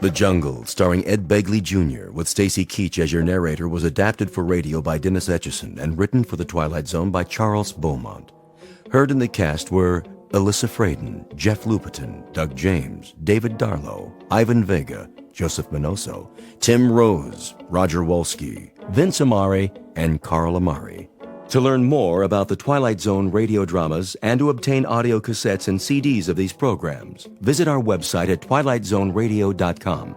The Jungle, starring Ed Begley Jr., with Stacy Keach as your narrator, was adapted for radio by Dennis Etchison and written for The Twilight Zone by Charles Beaumont. Heard in the cast were Alyssa Fraden, Jeff Lupetin, Doug James, David Darlow, Ivan Vega, Joseph Minoso, Tim Rose, Roger Wolski, Vince Amari, and Carl Amari. To learn more about the Twilight Zone radio dramas and to obtain audio cassettes and CDs of these programs, visit our website at twilightzoneradio.com.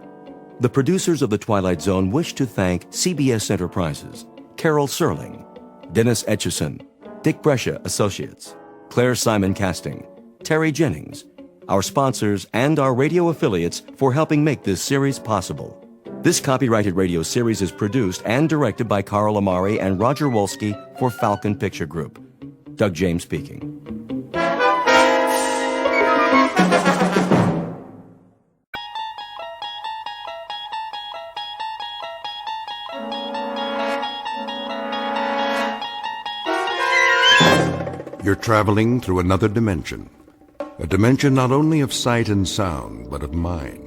The producers of The Twilight Zone wish to thank CBS Enterprises, Carol Serling, Dennis Etchison, Dick Brescia Associates, Claire Simon Casting, Terry Jennings, our sponsors, and our radio affiliates for helping make this series possible. This copyrighted radio series is produced and directed by Carl Amari and Roger Wolski for Falcon Picture Group. Doug James speaking. You're traveling through another dimension. A dimension not only of sight and sound, but of mind.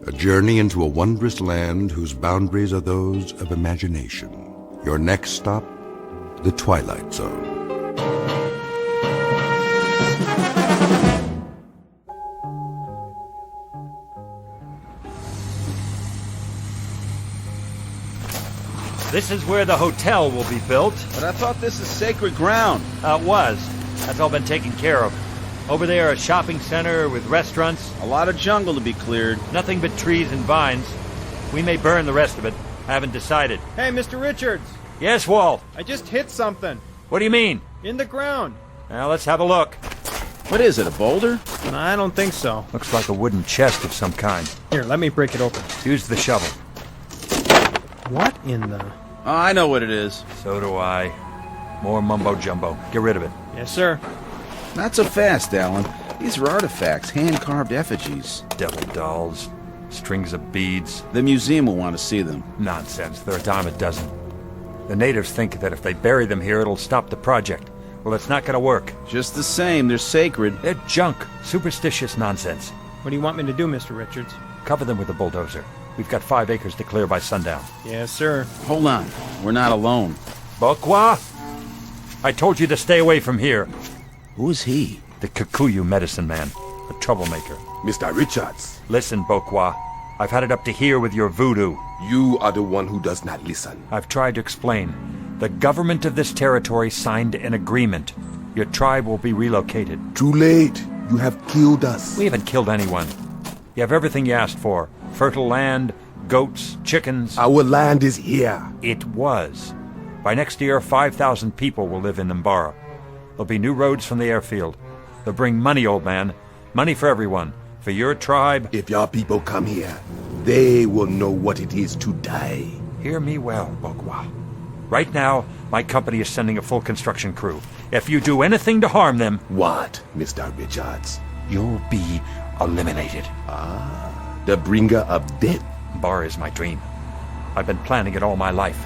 A journey into a wondrous land whose boundaries are those of imagination. Your next stop, the Twilight Zone. This is where the hotel will be built. But I thought this is sacred ground. It was. That's all been taken care of. Over there, a shopping center with restaurants. A lot of jungle to be cleared. Nothing but trees and vines. We may burn the rest of it. I haven't decided. Hey, Mr. Richards. Yes, Walt? I just hit something. What do you mean? In the ground. Well, let's have a look. What is it, a boulder? I don't think so. Looks like a wooden chest of some kind. Here, let me break it open. Use the shovel. What in the... Oh, I know what it is. So do I. More mumbo-jumbo. Get rid of it. Yes, sir. Not so fast, Alan. These are artifacts, hand-carved effigies. Devil dolls. Strings of beads. The museum will want to see them. Nonsense. They're a dime a dozen. The natives think that if they bury them here, it'll stop the project. Well, it's not going to work. Just the same, they're sacred. They're junk. Superstitious nonsense. What do you want me to do, Mr. Richards? Cover them with a bulldozer. We've got 5 acres to clear by sundown. Yes, sir. Hold on. We're not alone. Bokwa? I told you to stay away from here. Who is he? The Kikuyu medicine man. A troublemaker. Mr. Richards, Listen, Bokwa. I've had it up to here with your voodoo. you are the one who does not listen. I've tried to explain. The government of this territory signed an agreement. Your tribe will be relocated. Too late. You have killed us. We haven't killed anyone. You have everything you asked for. Fertile land, goats, chickens. Our land is here. It was. By next year, 5,000 people will live in Mbara. There'll be new roads from the airfield. They'll bring money, old man. Money for everyone. For your tribe. If your people come here, they will know what it is to die. Hear me well, Bokwa. Right now, my company is sending a full construction crew. If you do anything to harm them... What, Mr. Richards? you'll be eliminated. The bringer of death. Mbara is my dream. I've been planning it all my life.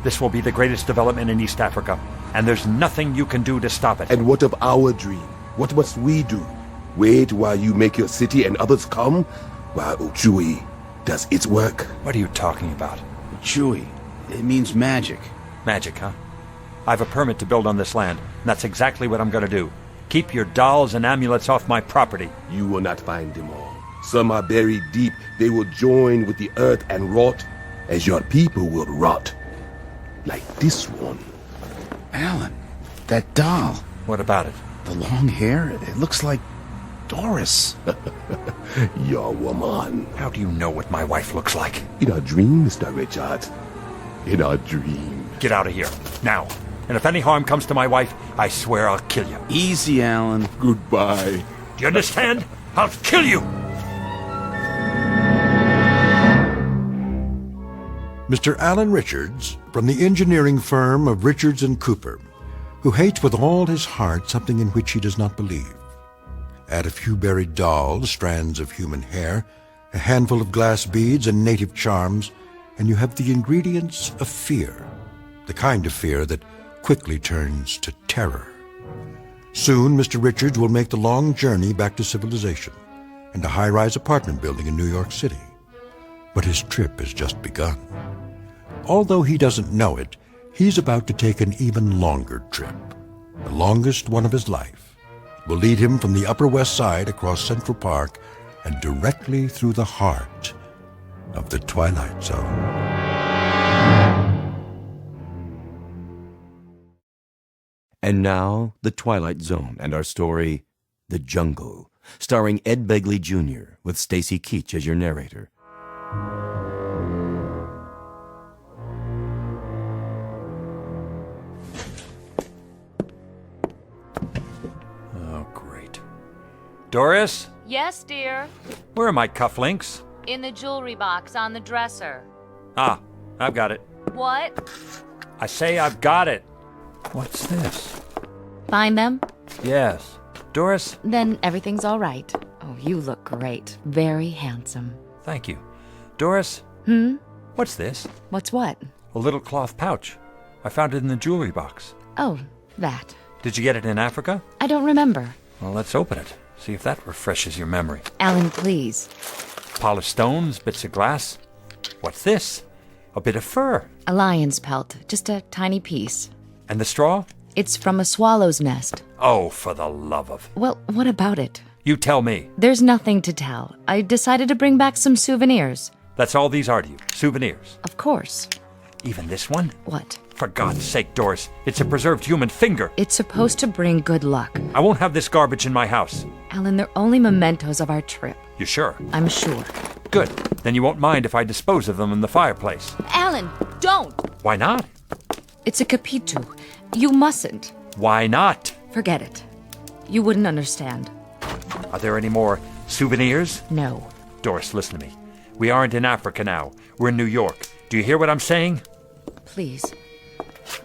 This will be the greatest development in East Africa, and there's nothing you can do to stop it. And what of our dream? What must we do? Wait while you make your city and others come? While Uchui does its work? What are you talking about? Chewy. It means magic. Magic, huh? I have a permit to build on this land, and that's exactly what I'm going to do. Keep your dolls and amulets off my property. You will not find them all. Some are buried deep. They will join with the earth and rot, as your people will rot. Like this one. Alan, that doll. What about it? The long hair, it looks like Doris. Your woman. How do you know what my wife looks like? In our dream, Mr. Richards. In our dream. Get out of here, now. And if any harm comes to my wife, I swear I'll kill you. Easy, Alan. Goodbye. Do you understand? I'll kill you! Mr. Alan Richards, from the engineering firm of Richards & Cooper, who hates with all his heart something in which he does not believe. Add a few buried dolls, strands of human hair, a handful of glass beads and native charms, and you have the ingredients of fear, the kind of fear that quickly turns to terror. Soon, Mr. Richards will make the long journey back to civilization and a high-rise apartment building in New York City. but his trip has just begun. Although he doesn't know it, he's about to take an even longer trip, the longest one of his life. It will lead him from the Upper West Side across Central Park and directly through the heart of the Twilight Zone. And now, The Twilight Zone and our story, The Jungle, starring Ed Begley Jr., with Stacy Keach as your narrator. Oh, great. Doris? Yes, dear. Where are my cufflinks? In the jewelry box on the dresser. Ah, I've got it. What? I say I've got it. What's this? Find them? Yes. Doris? Then everything's all right. Oh, you look great. Very handsome. Thank you. Doris? What's this? What's what? A little cloth pouch. I found it in the jewelry box. Oh, that. Did you get it in Africa? I don't remember. Well, let's open it. See if that refreshes your memory. Alan, please. Polished stones, bits of glass. What's this? A bit of fur. A lion's pelt. Just a tiny piece. And the straw? It's from a swallow's nest. Oh, for the love of... Well, what about it? You tell me. There's nothing to tell. I decided to bring back some souvenirs. That's all these are to you. Souvenirs. Of course. Even this one? What? For God's sake, Doris. It's a preserved human finger. It's supposed to bring good luck. I won't have this garbage in my house. Alan, they're only mementos of our trip. You sure? I'm sure. Good. Then you won't mind if I dispose of them in the fireplace. Alan, don't! Why not? It's a capitu. You mustn't. Why not? Forget it. You wouldn't understand. Are there any more souvenirs? No. Doris, listen to me. We aren't in Africa now. We're in New York. Do you hear what I'm saying? Please.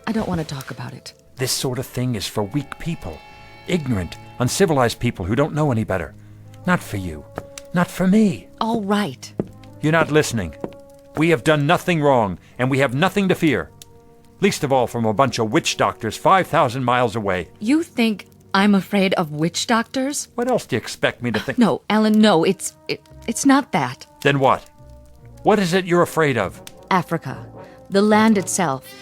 I don't want to talk about it. This sort of thing is for weak people. Ignorant, uncivilized people who don't know any better. Not for you. Not for me. All right. You're not listening. We have done nothing wrong, and we have nothing to fear. Least of all from a bunch of witch doctors 5,000 miles away. You think I'm afraid of witch doctors? What else do you expect me to think? No, Alan, no. It's not that. Then what? What is it you're afraid of? Africa. The land itself.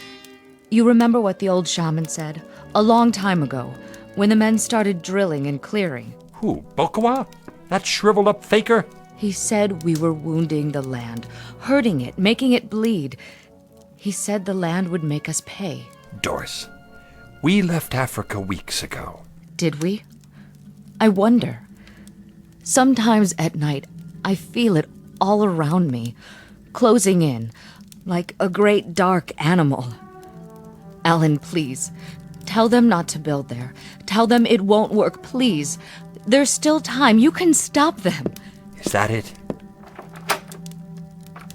You remember what the old shaman said? A long time ago, when the men started drilling and clearing. Who, Bokawa? That shriveled up faker? He said we were wounding the land, hurting it, making it bleed. He said the land would make us pay. Doris, we left Africa weeks ago. Did we? I wonder. Sometimes at night, I feel it all around me, closing in, like a great dark animal. Alan, please, tell them not to build there. Tell them it won't work, please. There's still time. You can stop them. Is that it?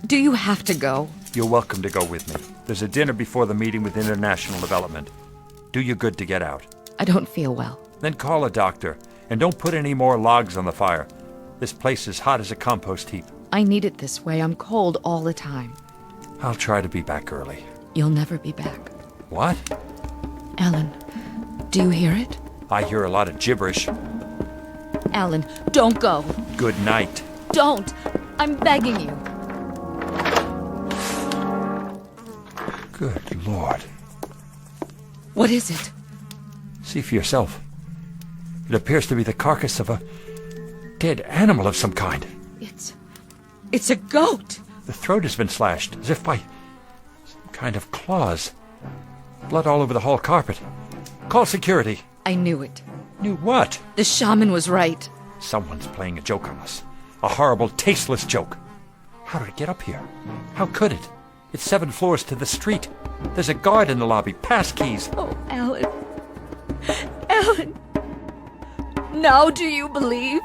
Do you have to go? You're welcome to go with me. There's a dinner before the meeting with International Development. Do you good to get out. I don't feel well. Then call a doctor, and don't put any more logs on the fire. This place is hot as a compost heap. I need it this way. I'm cold all the time. I'll try to be back early. You'll never be back. What? Alan, do you hear it? I hear a lot of gibberish. Alan, don't go. Good night. Don't. I'm begging you. Good Lord. What is it? See for yourself. It appears to be the carcass of a dead animal of some kind. It's a goat. The throat has been slashed, as if by some kind of claws. Blood all over the hall carpet. Call security. I knew it. Knew what? The shaman was right. Someone's playing a joke on us. A horrible, tasteless joke. How did it get up here? How could it? It's 7 floors to the street. There's a guard in the lobby. Pass keys. Oh, Alan. Alan. Now do you believe?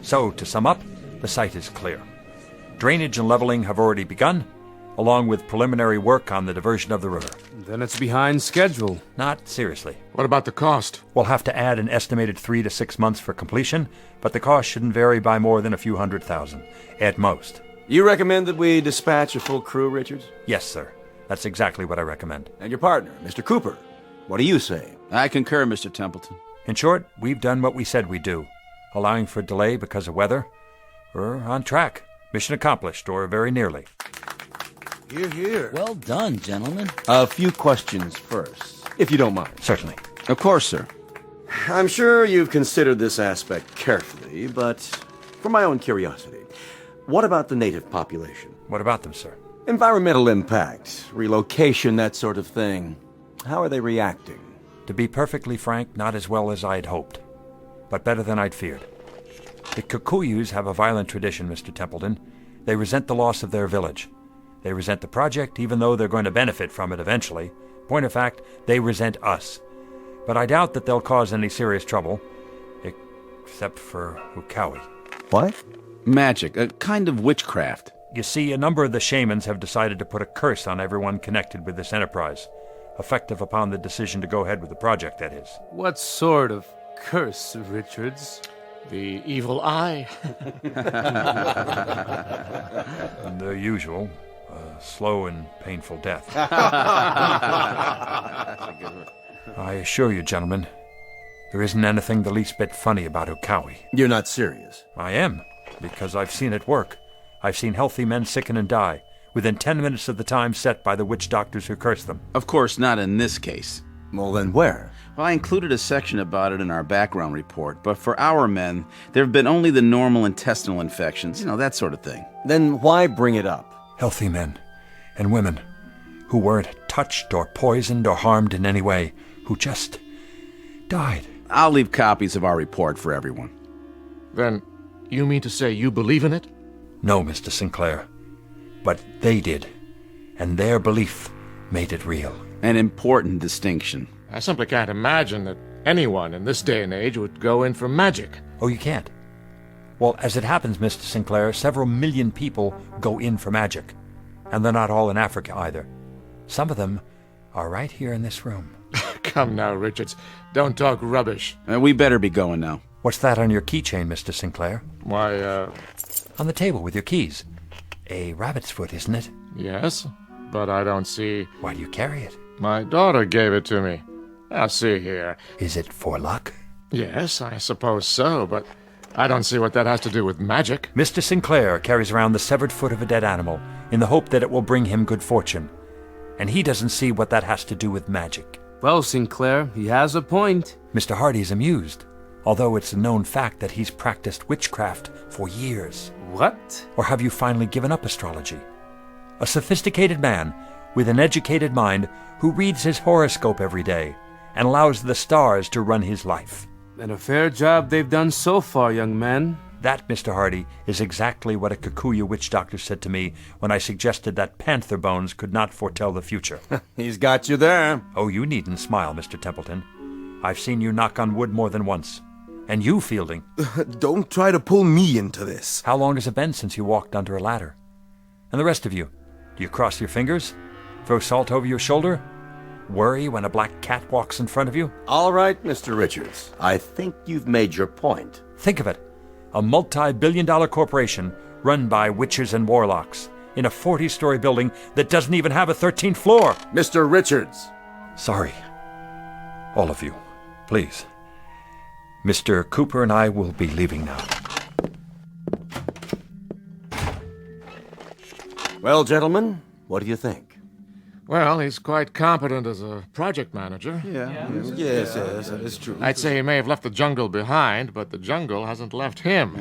So, to sum up, the site is clear. Drainage and leveling have already begun, along with preliminary work on the diversion of the river. Then it's behind schedule. Not seriously. What about the cost? We'll have to add an estimated 3 to 6 months for completion, but the cost shouldn't vary by more than a few $100,000, at most. You recommend that we dispatch a full crew, Richards? Yes, sir. That's exactly what I recommend. And your partner, Mr. Cooper, what do you say? I concur, Mr. Templeton. In short, we've done what we said we'd do. allowing for delay because of weather. We're on track. Mission accomplished, or very nearly. Here, here. Well done, gentlemen. A few questions first, if you don't mind. Certainly. Of course, sir. I'm sure you've considered this aspect carefully, but for my own curiosity, what about the native population? What about them, sir? Environmental impact, relocation, that sort of thing. How are they reacting? To be perfectly frank, not as well as I'd hoped, but better than I'd feared. The Kikuyus have a violent tradition, Mr. Templeton. They resent the loss of their village. They resent the project, even though they're going to benefit from it eventually. Point of fact, they resent us. But I doubt that they'll cause any serious trouble, except for Ukawi. What? Magic, a kind of witchcraft. You see, a number of the shamans have decided to put a curse on everyone connected with this enterprise, effective upon the decision to go ahead with the project, that is. What sort of curse, Richards? The evil eye. The usual, slow and painful death. I assure you, gentlemen, there isn't anything the least bit funny about Ukawi. You're not serious. I am, because I've seen it work. I've seen healthy men sicken and die within 10 minutes of the time set by the witch doctors who cursed them. Of course, not in this case. Well, then where? Well, I included a section about it in our background report, but for our men, there have been only the normal intestinal infections, that sort of thing. Then why bring it up? Healthy men and women who weren't touched or poisoned or harmed in any way, who just died. I'll leave copies of our report for everyone. Then, you mean to say you believe in it? No, Mr. Sinclair. But they did, and their belief made it real. An important distinction. I simply can't imagine that anyone in this day and age would go in for magic. Oh, you can't? Well, as it happens, Mr. Sinclair, several million people go in for magic. And they're not all in Africa either. Some of them are right here in this room. Come now, Richards. Don't talk rubbish. We better be going now. What's that on your keychain, Mr. Sinclair? Why, On the table with your keys. A rabbit's foot, isn't it? Yes, but I don't see... Why do you carry it? My daughter gave it to me. Now, see here. Is it for luck? Yes, I suppose so, but I don't see what that has to do with magic. Mr. Sinclair carries around the severed foot of a dead animal in the hope that it will bring him good fortune. And he doesn't see what that has to do with magic. Well, Sinclair, he has a point. Mr. Hardy's amused, although it's a known fact that he's practiced witchcraft for years. What? Or have you finally given up astrology? A sophisticated man with an educated mind who reads his horoscope every day and allows the stars to run his life. And a fair job they've done so far, young man. That, Mr. Hardy, is exactly what a Kikuyu witch doctor said to me when I suggested that panther bones could not foretell the future. He's got you there. Oh, you needn't smile, Mr. Templeton. I've seen you knock on wood more than once. And you, Fielding. Don't try to pull me into this. How long has it been since you walked under a ladder? And the rest of you, do you cross your fingers? Throw salt over your shoulder? Worry when a black cat walks in front of you? All right, Mr. Richards. I think you've made your point. Think of it. A multi-billion-dollar corporation run by witches and warlocks in a 40-story building that doesn't even have a 13th floor. Mr. Richards. Sorry. All of you. Please. Mr. Cooper and I will be leaving now. Well, gentlemen, what do you think? Well, he's quite competent as a project manager. Yes, it's true. I'd say he may have left the jungle behind, but the jungle hasn't left him.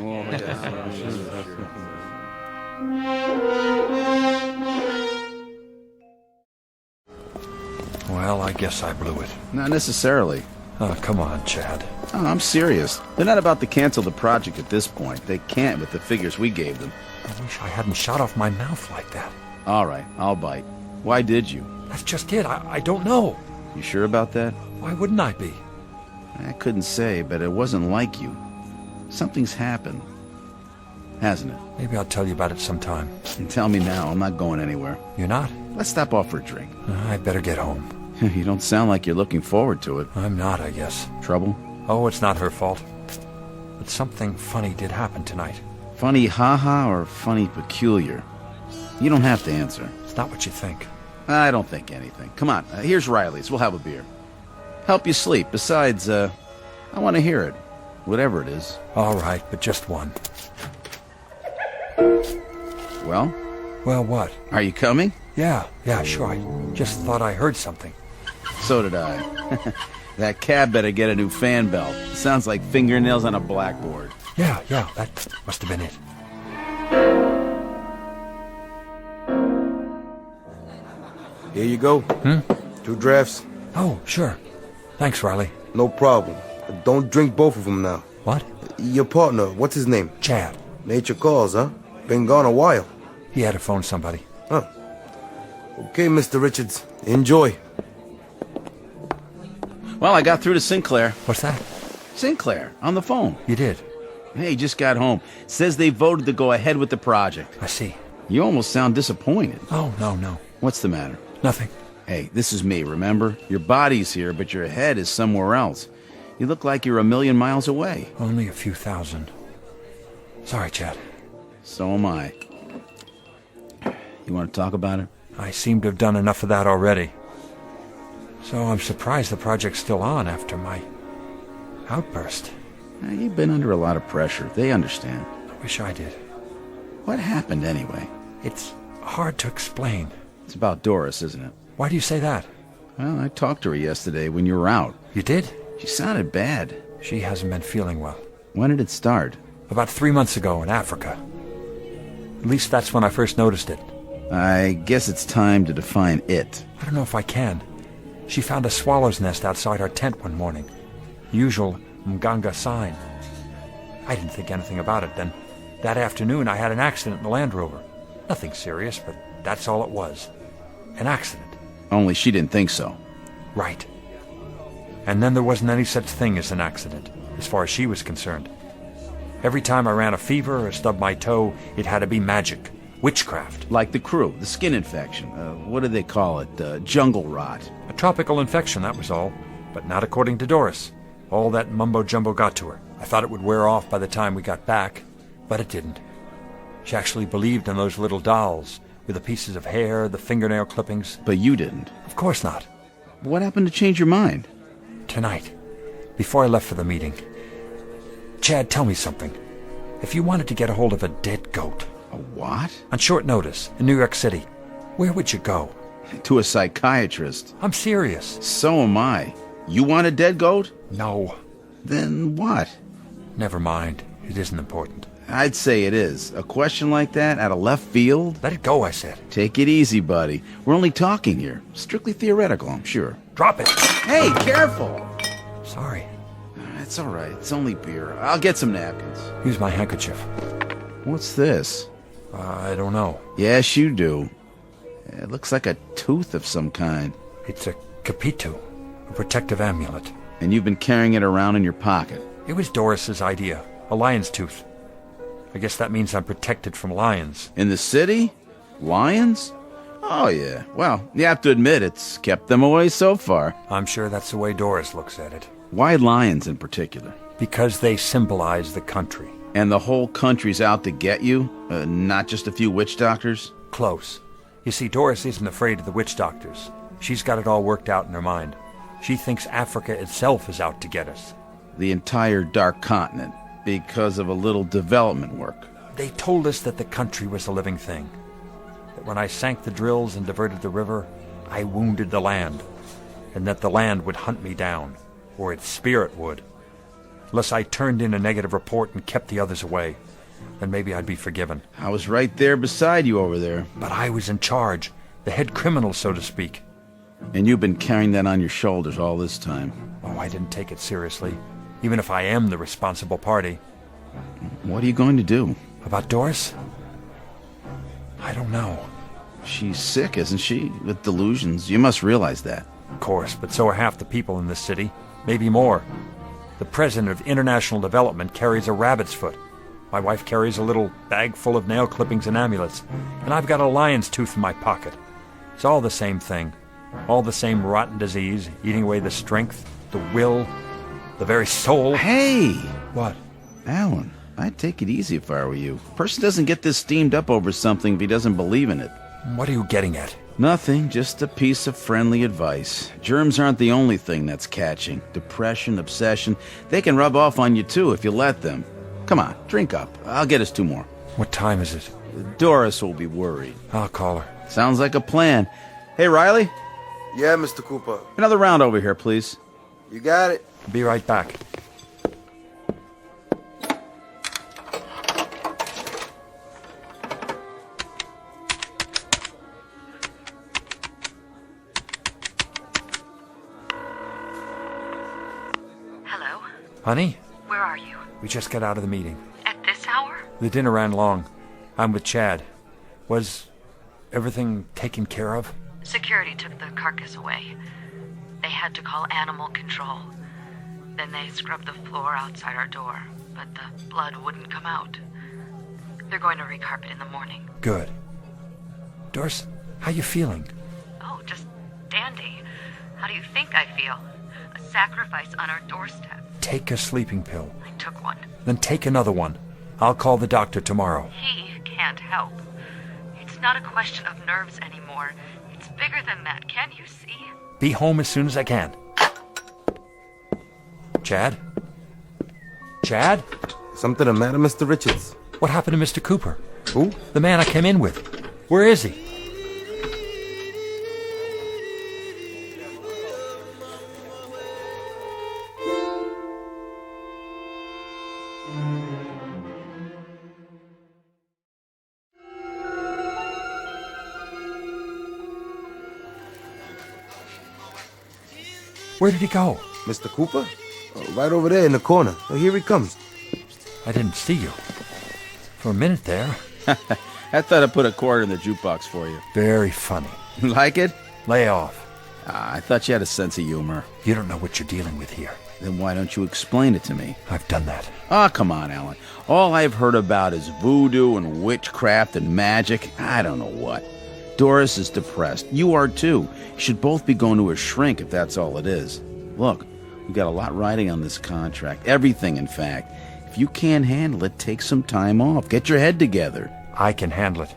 Well, I guess I blew it. Not necessarily. Oh, come on, Chad. Oh, I'm serious. They're not about to cancel the project at this point. They can't with the figures we gave them. I wish I hadn't shot off my mouth like that. All right, I'll bite. Why did you? That's just it. I don't know. You sure about that? Why wouldn't I be? I couldn't say, but it wasn't like you. Something's happened. Hasn't it? Maybe I'll tell you about it sometime. Tell me now. I'm not going anywhere. You're not? Let's stop off for a drink. I better get home. You don't sound like you're looking forward to it. I'm not, I guess. Trouble? Oh, it's not her fault. But something funny did happen tonight. Funny haha or funny peculiar? You don't have to answer. It's not what you think. I don't think anything. Come on, here's Riley's. We'll have a beer. Help you sleep. Besides, I want to hear it. whatever it is. All right, but just one. Well? Well, what? Are you coming? Yeah, sure. I just thought I heard something. So did I. That cab better get a new fan belt. Sounds like fingernails on a blackboard. Yeah, that must have been it. Here you go. 2 drafts. Oh, sure. Thanks, Riley. No problem. Don't drink both of them now. What? Your partner, what's his name? Chad. Nature calls, huh? Been gone a while. He had to phone somebody. Huh. Okay, Mr. Richards. Enjoy. Well, I got through to Sinclair. What's that? Sinclair, on the phone. You did? Hey, just got home. Says they voted to go ahead with the project. I see. You almost sound disappointed. Oh, no. What's the matter? Nothing. Hey, this is me, remember? Your body's here, but your head is somewhere else. You look like you're a million miles away. Only a few thousand. Sorry, Chad. So am I. You want to talk about it? I seem to have done enough of that already. So I'm surprised the project's still on after my outburst. You've been under a lot of pressure. They understand. I wish I did. What happened anyway? It's hard to explain. It's about Doris, isn't it? Why do you say that? Well, I talked to her yesterday when you were out. You did? She sounded bad. She hasn't been feeling well. When did it start? About 3 months ago in Africa. At least that's when I first noticed it. I guess it's time to define it. I don't know if I can. She found a swallow's nest outside our tent one morning. Usual Mganga sign. I didn't think anything about it. Then that afternoon I had an accident in the Land Rover. Nothing serious, but that's all it was. An accident. Only she didn't think so. Right. And then there wasn't any such thing as an accident, as far as she was concerned. Every time I ran a fever or stubbed my toe, it had to be magic. Witchcraft. Like the crew, the skin infection. What do they call it? Jungle rot. A tropical infection, that was all. But not according to Doris. All that mumbo-jumbo got to her. I thought it would wear off by the time we got back, but it didn't. She actually believed in those little dolls, with the pieces of hair, the fingernail clippings. But you didn't. Of course not. What happened to change your mind? Tonight, before I left for the meeting. Chad, tell me something. If you wanted to get a hold of a dead goat... A what? On short notice, in New York City, where would you go? To a psychiatrist. I'm serious. So am I. You want a dead goat? No. Then what? Never mind. It isn't important. I'd say it is. A question like that out of left field? Let it go, I said. Take it easy, buddy. We're only talking here. Strictly theoretical, I'm sure. Drop it. Hey, careful! Sorry. It's all right. It's only beer. I'll get some napkins. Use my handkerchief. What's this? I don't know. Yes, you do. It looks like a tooth of some kind. It's a capitu, a protective amulet. And you've been carrying it around in your pocket. It was Doris's idea. A lion's tooth. I guess that means I'm protected from lions. In the city? Lions? Oh, yeah. Well, you have to admit it's kept them away so far. I'm sure that's the way Doris looks at it. Why lions in particular? Because they symbolize the country. And the whole country's out to get you? Not just a few witch doctors? Close. You see, Doris isn't afraid of the witch doctors. She's got it all worked out in her mind. She thinks Africa itself is out to get us. The entire Dark Continent, because of a little development work. They told us that the country was a living thing. That when I sank the drills and diverted the river, I wounded the land. And that the land would hunt me down. Or its spirit would. Unless I turned in a negative report and kept the others away. Then maybe I'd be forgiven. I was right there beside you over there. But I was in charge. The head criminal, so to speak. And you've been carrying that on your shoulders all this time. Oh, I didn't take it seriously. Even if I am the responsible party. What are you going to do? About Doris? I don't know. She's sick, isn't she? With delusions. You must realize that. Of course, but so are half the people in this city. Maybe more. The president of International Development carries a rabbit's foot. My wife carries a little bag full of nail clippings and amulets. And I've got a lion's tooth in my pocket. It's all the same thing. All the same rotten disease, eating away the strength, the will, the very soul. Hey! What? Alan, I'd take it easy if I were you. A person doesn't get this steamed up over something if he doesn't believe in it. What are you getting at? Nothing, just a piece of friendly advice. Germs aren't the only thing that's catching. Depression, obsession, they can rub off on you too if you let them. Come on, drink up. I'll get us 2 more. What time is it? Doris will be worried. I'll call her. Sounds like a plan. Hey, Riley, Yeah, Mr. Cooper. another round over here, please. You got it. Be right back. Hello? Honey, Where are you? we just got out of the meeting. At this hour? The dinner ran long. I'm with Chad. Was everything taken care of? Security took the carcass away. They had to call animal control. Then they scrubbed the floor outside our door, but the blood wouldn't come out. They're going to recarpet in the morning. Good. Doris, how you feeling? Oh, just dandy. How do you think I feel? A sacrifice on our doorstep. Take a sleeping pill. I took one. Then take another one. I'll call the doctor tomorrow. He can't help. It's not a question of nerves anymore. It's bigger than that, can't you see? Be home as soon as I can. Chad? Chad? Something the matter, Mr. Richards? What happened to Mr. Cooper? Who? The man I came in with. Where is he? Where did he go? Mr. Cooper? Right over there in the corner. Oh, here he comes. I didn't see you. For a minute there. I thought I put a quarter in the jukebox for you. Very funny. Like it? Lay off. I thought you had a sense of humor. You don't know what you're dealing with here. Then why don't you explain it to me? I've done that. Oh, come on, Alan. All I've heard about is voodoo and witchcraft and magic. I don't know what. Doris is depressed. You are too. You should both be going to a shrink if that's all it is. Look, we've got a lot riding on this contract. Everything, in fact. If you can't handle it, take some time off. Get your head together. I can handle it.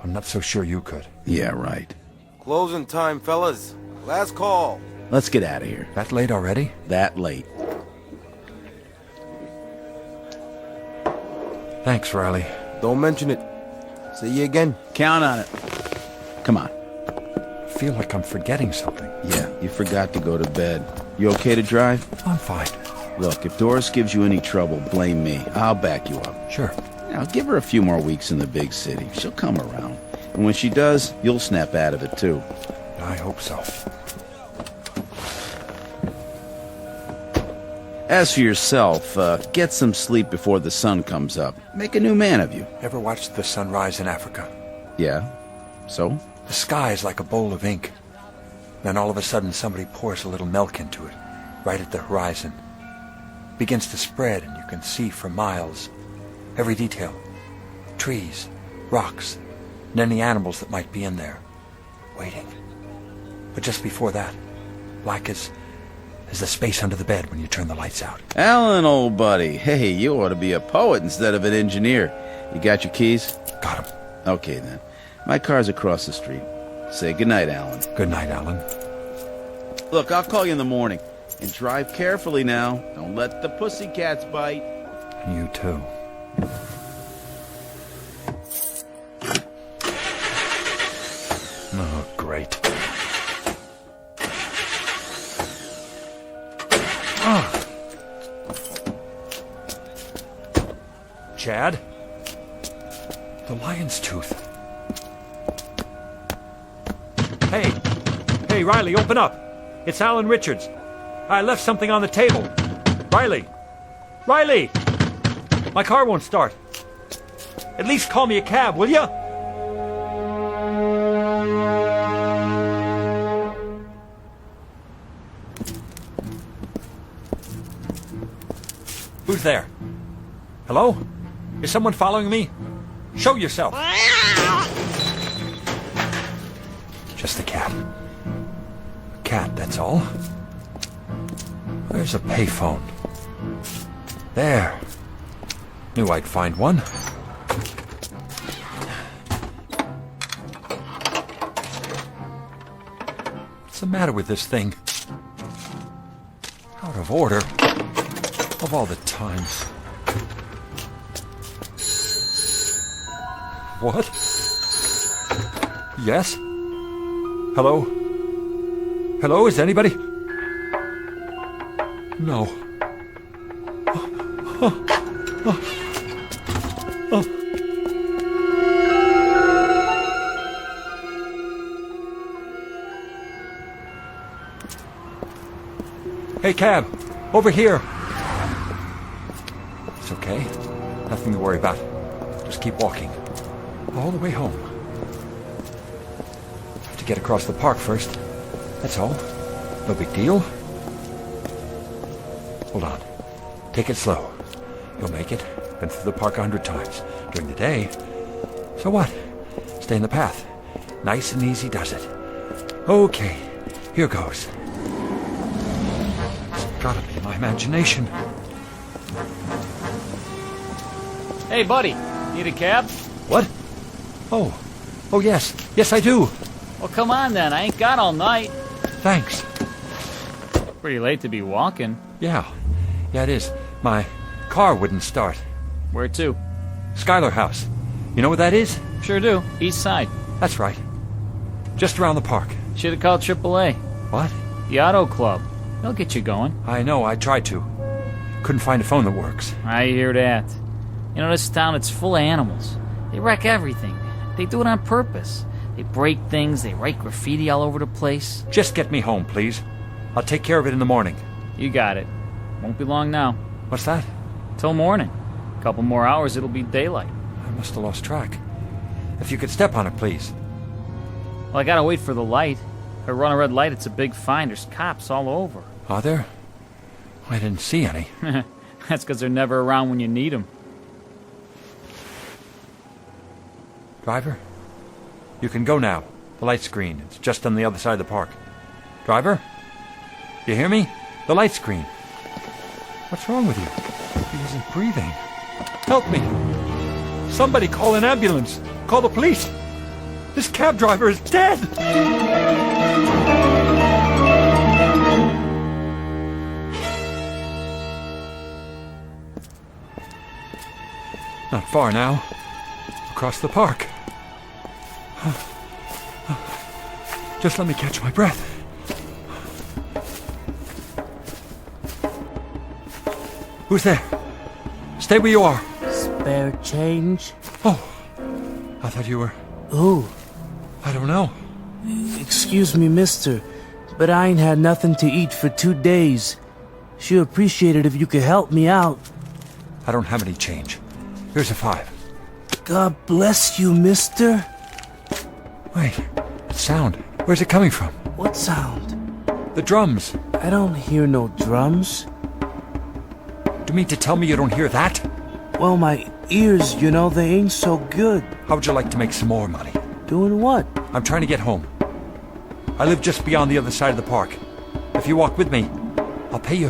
I'm not so sure you could. Yeah, right. Closing time, fellas. Last call. Let's get out of here. That late already? That late. Thanks, Riley. Don't mention it. See you again. Count on it. Come on. I feel like I'm forgetting something. Yeah, you forgot to go to bed. You okay to drive? I'm fine. Look, if Doris gives you any trouble, blame me. I'll back you up. Sure. Now, give her a few more weeks in the big city. She'll come around. And when she does, you'll snap out of it, too. I hope so. As for yourself, get some sleep before the sun comes up. Make a new man of you. Ever watched the sunrise in Africa? Yeah? So? The sky is like a bowl of ink. Then all of a sudden somebody pours a little milk into it, right at the horizon. It begins to spread and you can see for miles. Every detail. Trees, rocks, and any animals that might be in there. Waiting. But just before that, black as the space under the bed when you turn the lights out. Alan, old buddy. Hey, you ought to be a poet instead of an engineer. You got your keys? Got 'em. Okay, then. My car's across the street. Say goodnight, Alan. Good night, Alan. Look, I'll call you in the morning. And drive carefully now. Don't let the pussycats bite. You too. Oh, great. Oh. Chad? The lion's tooth. Hey! Hey, Riley, open up! It's Alan Richards. I left something on the table. Riley! Riley! My car won't start. At least call me a cab, will ya? Who's there? Hello? Is someone following me? Show yourself. Just a cat. A cat, that's all. Where's a payphone? There. Knew I'd find one. What's the matter with this thing? Out of order. Of all the times. What? Yes? Hello? Hello, is anybody? No. Hey, cab! Over here! It's okay. Nothing to worry about. Just keep walking. All the way home. Have to get across the park first. That's all. No big deal. Hold on. Take it slow. You'll make it. Been through the park 100 times. During the day. So what? Stay in the path. Nice and easy does it. Okay. Here goes. Gotta be my imagination. Hey, buddy. Need a cab? What? Oh. Oh, yes. Yes, I do. Well, come on then. I ain't got all night. Thanks. Pretty late to be walking. Yeah. Yeah, it is. My car wouldn't start. Where to? Schuyler House. You know what that is? Sure do. East side. That's right. Just around the park. Should have called AAA. What? The Auto Club. They'll get you going. I know. I tried to. Couldn't find a phone that works. I hear that. You know, this town, it's full of animals. They wreck everything. They do it on purpose. They break things. They write graffiti all over the place. Just get me home, please. I'll take care of it in the morning. You got it. Won't be long now. What's that? Till morning. A couple more hours, it'll be daylight. I must have lost track. If you could step on it, please. Well, I gotta wait for the light. If I run a red light, it's a big fine. There's cops all over. Are there? I didn't see any. That's because they're never around when you need them. Driver? You can go now. The light screen. It's just on the other side of the park. Driver? You hear me? The light screen. What's wrong with you? He isn't breathing. Help me! Somebody call an ambulance! Call the police! This cab driver is dead! Not far now. Across the park. Just let me catch my breath. Who's there? Stay where you are. Spare change? Oh, I thought you were... Who? I don't know. Excuse me, mister, but I ain't had nothing to eat for 2 days. Sure appreciate it if you could help me out. I don't have any change. Here's a 5. God bless you, mister. Wait, that sound. Where's it coming from? What sound? The drums. I don't hear no drums. Do you mean to tell me you don't hear that? Well, my ears, you know, they ain't so good. How would you like to make some more money? Doing what? I'm trying to get home. I live just beyond the other side of the park. If you walk with me, I'll pay you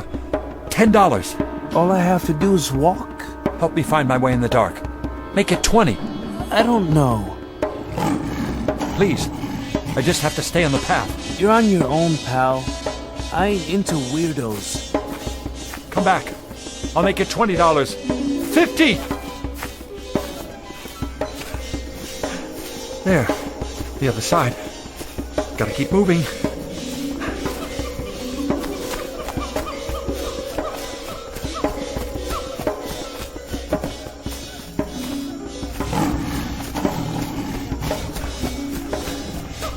$10. All I have to do is walk? Help me find my way in the dark. Make it 20. I don't know. Please. I just have to stay on the path. You're on your own, pal. I ain't into weirdos. Come back. I'll make it $20. 50! There. The other side. Gotta keep moving.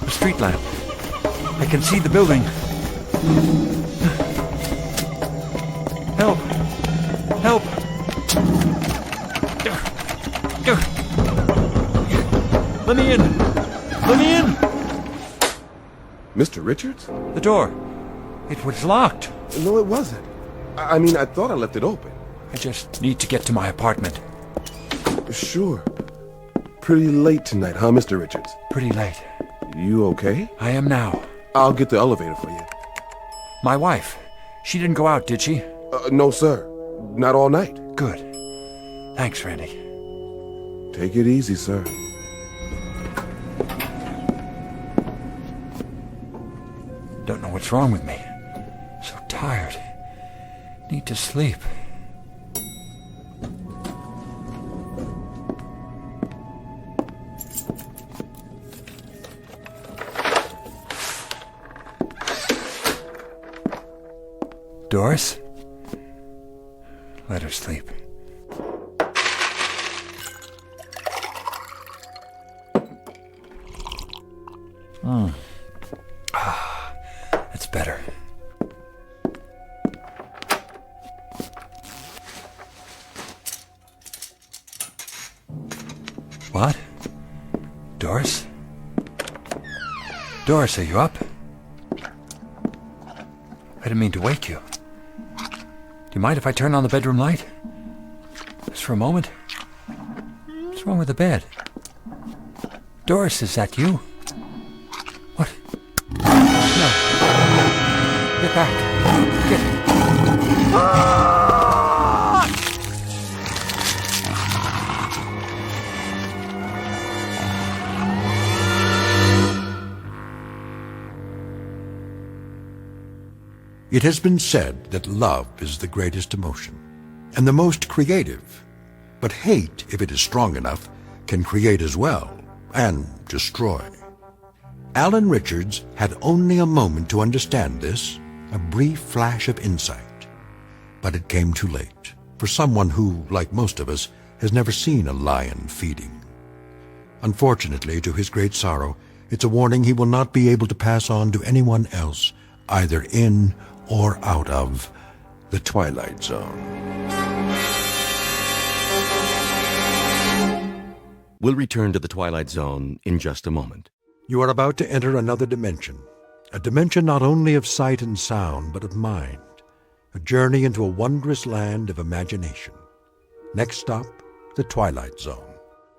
A street lamp. I can see the building. Help! Help! Let me in! Let me in! Mr. Richards? The door. It was locked. No, it wasn't. I mean, I thought I left it open. I just need to get to my apartment. Sure. Pretty late tonight, huh, Mr. Richards? Pretty late. You okay? I am now. I'll get the elevator for you. My wife. She didn't go out, did she? No, sir. Not all night. Good. Thanks, Randy. Take it easy, sir. don't know what's wrong with me. So tired. Need to sleep. Doris? Let her sleep. That's better. What? Doris? Doris, are you up? I didn't mean to wake you. Do you mind if I turn on the bedroom light? Just for a moment? What's wrong with the bed? Doris, is that you? What? No. Get back. Get... It has been said that love is the greatest emotion, and the most creative. But hate, if it is strong enough, can create as well, and destroy. Alan Richards had only a moment to understand this, a brief flash of insight. But it came too late, for someone who, like most of us, has never seen a lion feeding. Unfortunately, to his great sorrow, it's a warning he will not be able to pass on to anyone else, either in or out of the Twilight Zone. We'll return to the Twilight Zone in just a moment. You are about to enter another dimension, a dimension not only of sight and sound, but of mind, a journey into a wondrous land of imagination. Next stop, the Twilight Zone.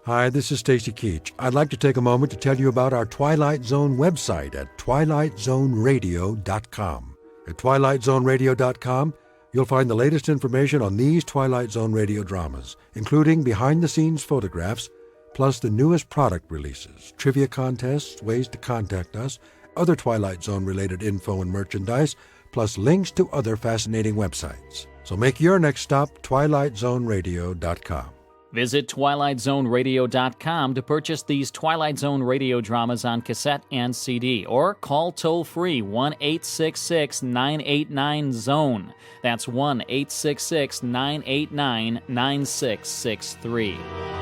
Hi, this is Stacy Keach. I'd like to take a moment to tell you about our Twilight Zone website at twilightzoneradio.com. At twilightzoneradio.com, you'll find the latest information on these Twilight Zone radio dramas, including behind-the-scenes photographs, plus the newest product releases, trivia contests, ways to contact us, other Twilight Zone-related info and merchandise, plus links to other fascinating websites. So make your next stop twilightzoneradio.com. Visit twilightzoneradio.com to purchase these Twilight Zone radio dramas on cassette and CD, or call toll-free 1-866-989-ZONE. That's 1-866-989-9663.